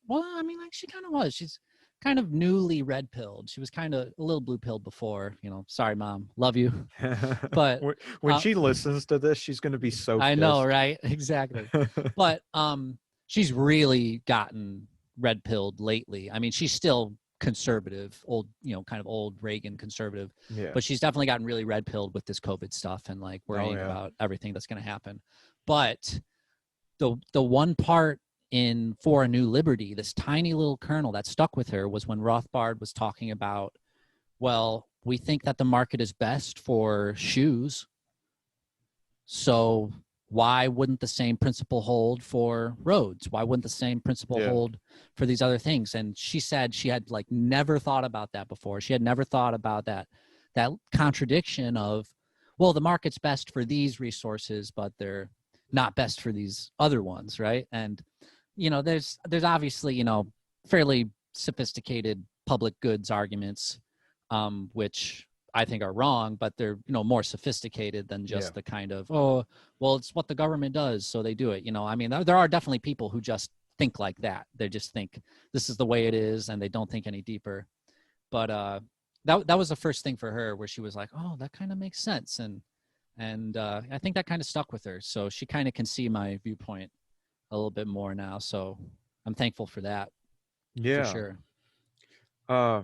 well, I mean, like she kind of was. She's kind of newly red pilled. She was kind of a little blue pilled before, you know. Sorry, mom, love you, but When she listens to this, she's gonna be so I know, pissed. right? Exactly. But she's really gotten red pilled lately. I mean, she's still conservative, old, you know, kind of old Reagan conservative, Yeah. but she's definitely gotten really red pilled with this COVID stuff and like Oh worrying yeah. about everything that's going to happen. But the one part in For a New Liberty, this tiny little kernel that stuck with her was when Rothbard was talking about, well, we think that the market is best for shoes. So why wouldn't the same principle hold for roads? Why wouldn't the same principle Yeah. hold for these other things? And she said she had like never thought about that before. She had never thought about that contradiction of, well, the market's best for these resources, but they're not best for these other ones, right? And there's obviously fairly sophisticated public goods arguments, which I think are wrong, but they're more sophisticated than just the kind of, oh, well, it's what the government does, so they do it. I mean, there are definitely people who just think like that. They just think this is the way it is, and they don't think any deeper. But that was the first thing for her, where she was like, oh, that kind of makes sense, and I think that kind of stuck with her. So she kind of can see my viewpoint a little bit more now. So I'm thankful for that, for Yeah. sure. Uh,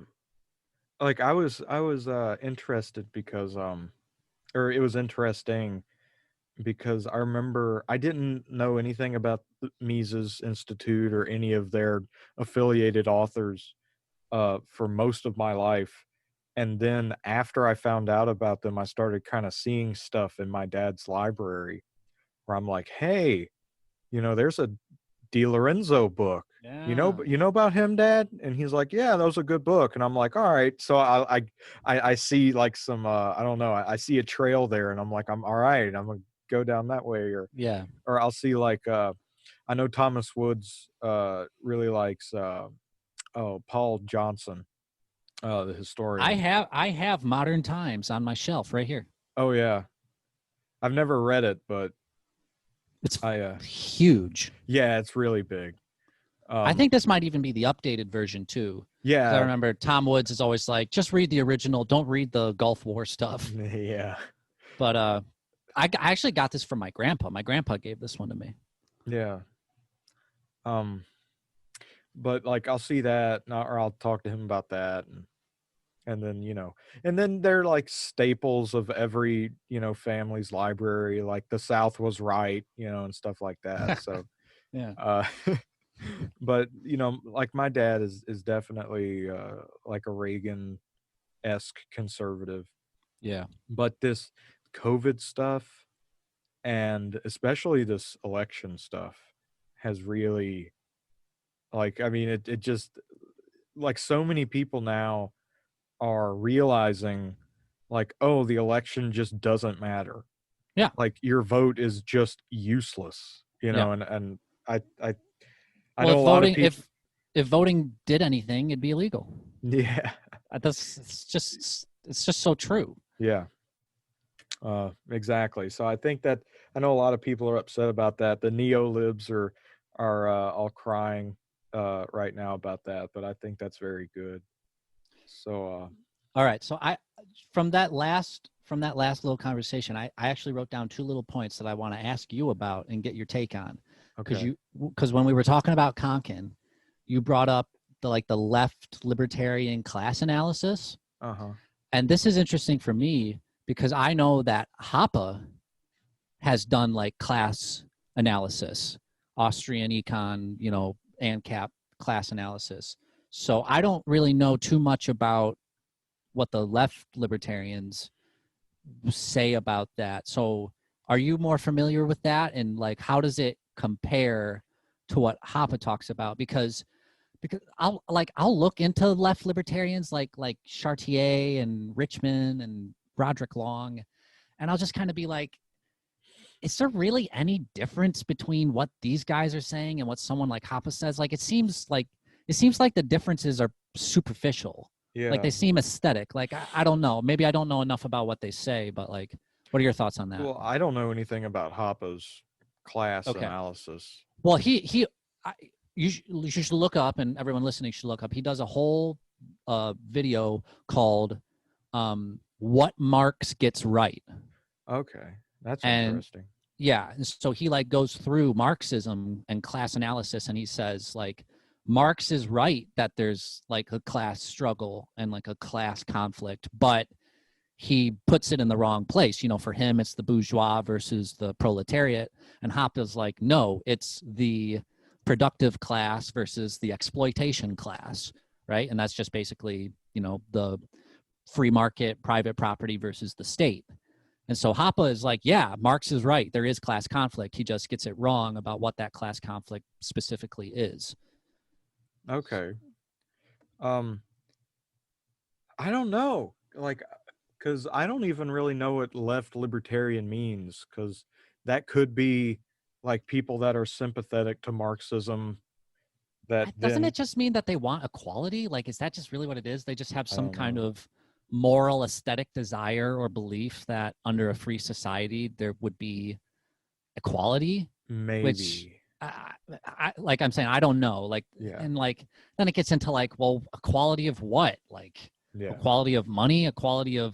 like I was interested because or it was interesting because I remember I didn't know anything about the Mises Institute or any of their affiliated authors for most of my life. And then after I found out about them, I started kind of seeing stuff in my dad's library where I'm like, hey, there's a De Lorenzo book. Yeah. You know about him, Dad? And he's like, yeah, that was a good book. And I'm like, all right. So I see like some I don't know, I see a trail there, and I'm like, I'm all right. I'm gonna go down that way, Yeah. or I'll see like I know Thomas Woods really likes Paul Johnson, the historian. I have Modern Times on my shelf right here. Oh yeah, I've never read it, but It's I huge. yeah, it's really big. I think this might even be the updated version too. Because I Yeah, remember Tom Woods is always like, just read the original, don't read the Gulf War stuff. yeah, But I actually got this from my grandpa. My grandpa gave this one to me. yeah. Um, but like I'll see that, or I'll talk to him about that, and then and then they're like staples of every family's library, like the South was right, and stuff like that. So, Yeah. uh, but like my dad is definitely like a Reagan esque conservative, Yeah. but this COVID stuff and especially this election stuff has really, like, I mean, it just, like, so many people now are realizing, like, oh, the election just doesn't matter. Yeah. Like, your vote is just useless, Yeah. and I I I Well, know a lot of people. if voting did anything, it'd be illegal. Yeah, That's it's just so true. yeah, exactly. So I think that I know a lot of people are upset about that. The neo-libs are all crying right now about that, but I think that's very good. So, All right. So from that last little conversation, I actually wrote down two little points that I want to ask you about and get your take on. okay. Because when we were talking about Konkin, you brought up the left libertarian class analysis. Uh-huh. And this is interesting for me because I know that Hoppe has done like class analysis, Austrian econ, ANCAP class analysis. So I don't really know too much about what the left libertarians say about that. So are you more familiar with that? And like, how does it compare to what Hoppe talks about? Because I'll look into left libertarians like Chartier and Richmond and Roderick Long, and I'll just kind of be like, is there really any difference between what these guys are saying and what someone like Hoppe says? Like, it seems like the differences are superficial. Like Yeah. they seem aesthetic. Like I don't know. Maybe I don't know enough about what they say, but like, what are your thoughts on that? Well, I don't know anything about Hoppe's class Okay. analysis. Well, you should look up, and everyone listening should look up. He does a whole video called "What Marx Gets Right," Okay, that's and interesting. yeah, so he like goes through Marxism and class analysis, and he says like Marx is right that there's like a class struggle and like a class conflict, but he puts it in the wrong place. For him, it's the bourgeois versus the proletariat. And Hoppe's like, no, it's the productive class versus the exploitation class, right? And that's just basically, the free market, private property versus the state. And so Hoppe is like, yeah, Marx is right. There is class conflict. He just gets it wrong about what that class conflict specifically is. Okay. Um, I don't know. Like, because I don't even really know what left libertarian means, because that could be like people that are sympathetic to Marxism that Doesn't it then, just mean that they want equality? Like, is that just really what it is? They just have I some don't kind know, of moral aesthetic desire or belief that under a free society there would be equality, which maybe. like I'm saying, I don't know. Like, Yeah. and like then it gets into like, well, equality of what? Like, Yeah. equality of money, equality of,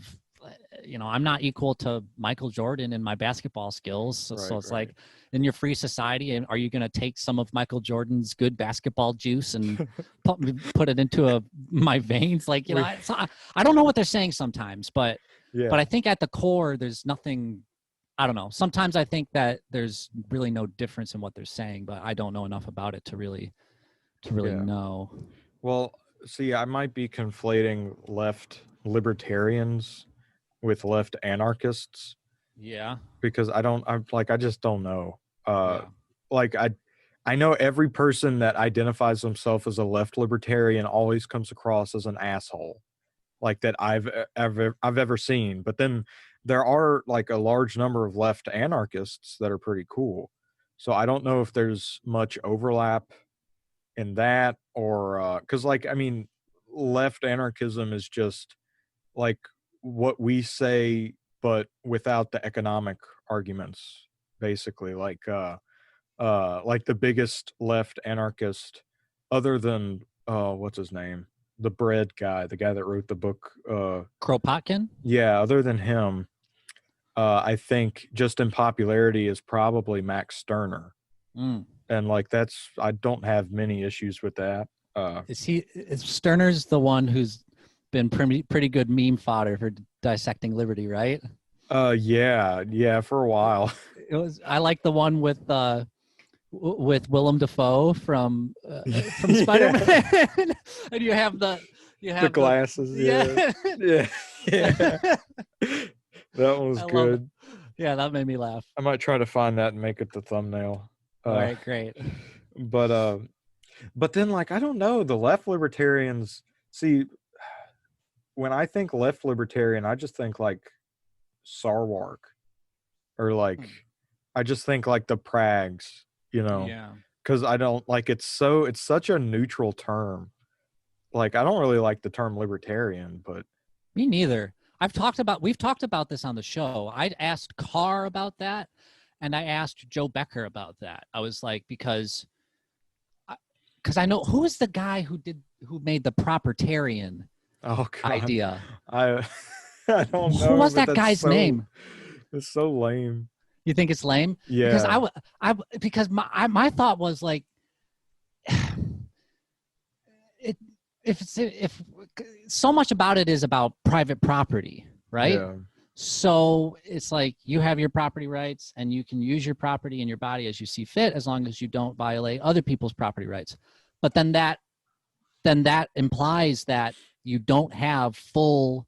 I'm not equal to Michael Jordan in my basketball skills. So Right. it's Right. like, in your free society, and are you going to take some of Michael Jordan's good basketball juice and put it into my veins? Like, we. I don't know what they're saying sometimes, but Yeah. I think at the core, there's nothing. I don't know. Sometimes I think that there's really no difference in what they're saying, but I don't know enough about it to really Yeah. know. Well, see, I might be conflating left libertarians with left anarchists, Yeah. because I just don't know. Uh Yeah. like I know every person that identifies themselves as a left libertarian always comes across as an asshole, like that I've ever seen. But then there are like a large number of left anarchists that are pretty cool. So I don't know if there's much overlap in that, or cuz like I mean left anarchism is just like what we say, but without the economic arguments, basically. Like the biggest left anarchist, other than what's his name, the bread guy, the guy that wrote the book, Kropotkin? yeah, other than him, I think just in popularity is probably Max Stirner. Mm. And like I don't have many issues with that. Is Stirner's the one who's been pretty good meme fodder for dissecting liberty, right? Yeah, for a while. I like the one with Willem Dafoe from Yeah, Spider-Man. And you the have the glasses, yeah. yeah. Yeah. Yeah. That one was I love it. good. Yeah, that made me laugh. I might try to find that and make it the thumbnail. All Uh right, great. but but then like I don't know, the left libertarians, see, when I think left libertarian, I just think like Sarwark, or like I just think like the Prags, Yeah. because I don't like it's such a neutral term. Like I don't really like the term libertarian, but Me neither. We've talked about this on the show. I asked Carr about that, and I asked Joe Becker about that. I was like, because I know who is the guy who made the propertarian oh god, idea. I I don't What know, was but that guy's name? it's so lame. You think it's lame? Because Yeah, because my thought was like, it if so much about it is about private property, right? yeah, So it's like you have your property rights and you can use your property and your body as you see fit, as long as you don't violate other people's property rights. But then that implies that you don't have full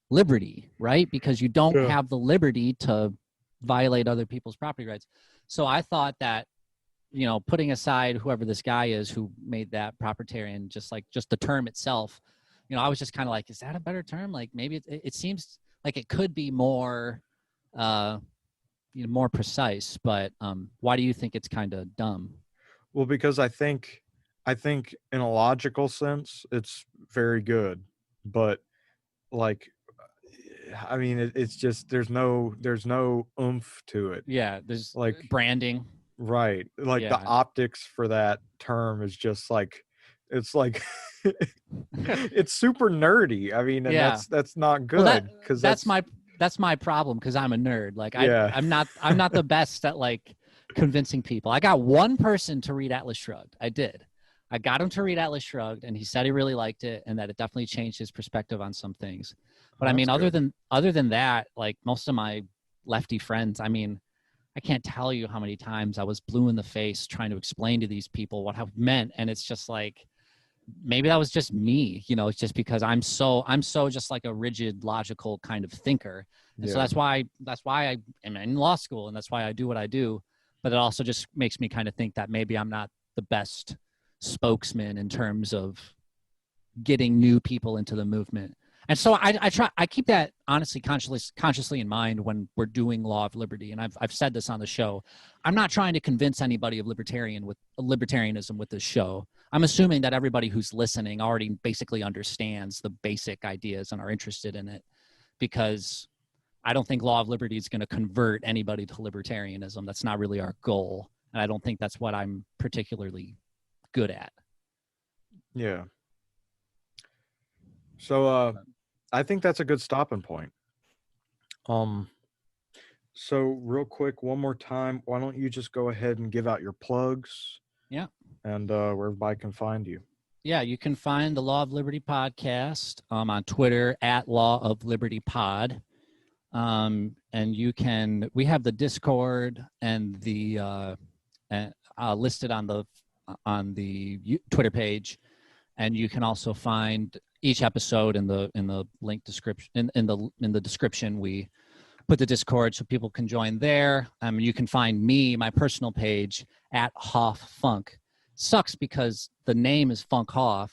liberty, right? Because you don't yeah. have the liberty to violate other people's property rights. So I thought that, putting aside whoever this guy is who made that propertarian, just the term itself, I was just kind of like, is that a better term? Like maybe it seems like it could be more, more precise. But why do you think it's kind of dumb? Well, because I think in a logical sense it's very good, but like I mean it's just there's no oomph to it. Yeah, there's Like branding. right, like the Yeah, optics for that term is just like it's like it's super nerdy. I mean, and yeah. that's not Well, good because that's that's my that's my problem because I'm a nerd. Like yeah. I'm not the best at like convincing people. I got one person to read Atlas Shrugged. I did. I got him to read Atlas Shrugged, and he said he really liked it and that it definitely changed his perspective on some things. But Oh, I that's mean, good. other than that, like most of my lefty friends, I mean, I can't tell you how many times I was blue in the face trying to explain to these people what I meant, and it's just like maybe that was just me, it's just because I'm so just like a rigid logical kind of thinker. And so Yeah. that's why I am in law school, and that's why I do what I do. But it also just makes me kind of think that maybe I'm not the best spokesman in terms of getting new people into the movement. And so I keep that honestly consciously in mind when we're doing Law of Liberty. And I've said this on the show. I'm not trying to convince anybody of libertarianism with this show. I'm assuming that everybody who's listening already basically understands the basic ideas and are interested in it, because I don't think Law of Liberty is going to convert anybody to libertarianism. That's not really our goal. And I don't think that's what I'm particularly good at. Yeah. So I think that's a good stopping point. So real quick, one more time, why don't you just go ahead and give out your plugs? Yeah. And where everybody can find you. Yeah, you can find the Law of Liberty podcast on Twitter at Law of Liberty Pod. And we have the Discord and the listed on the Twitter page, and you can also find each episode in the link description in the description. We put the Discord so people can join there. You can find me, my personal page at Hoff Funk. Sucks because the name is Funk Hoff,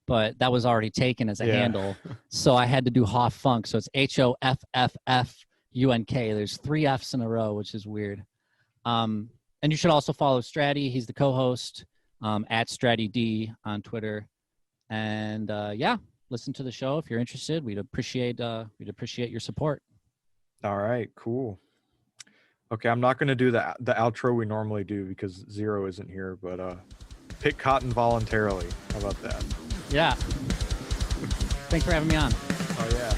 but that was already taken as a handle, so I had to do Hoff Funk. So it's HOFFFUNK. There's 3 F's in a row, which is weird. And you should also follow Stratty. He's the co-host at StrattyD on Twitter. And listen to the show if you're interested. We'd appreciate your support. All right, cool. Okay, I'm not going to do the outro we normally do because Zero isn't here, but pick cotton voluntarily. How about that? Yeah. Thanks for having me on. Oh, yeah.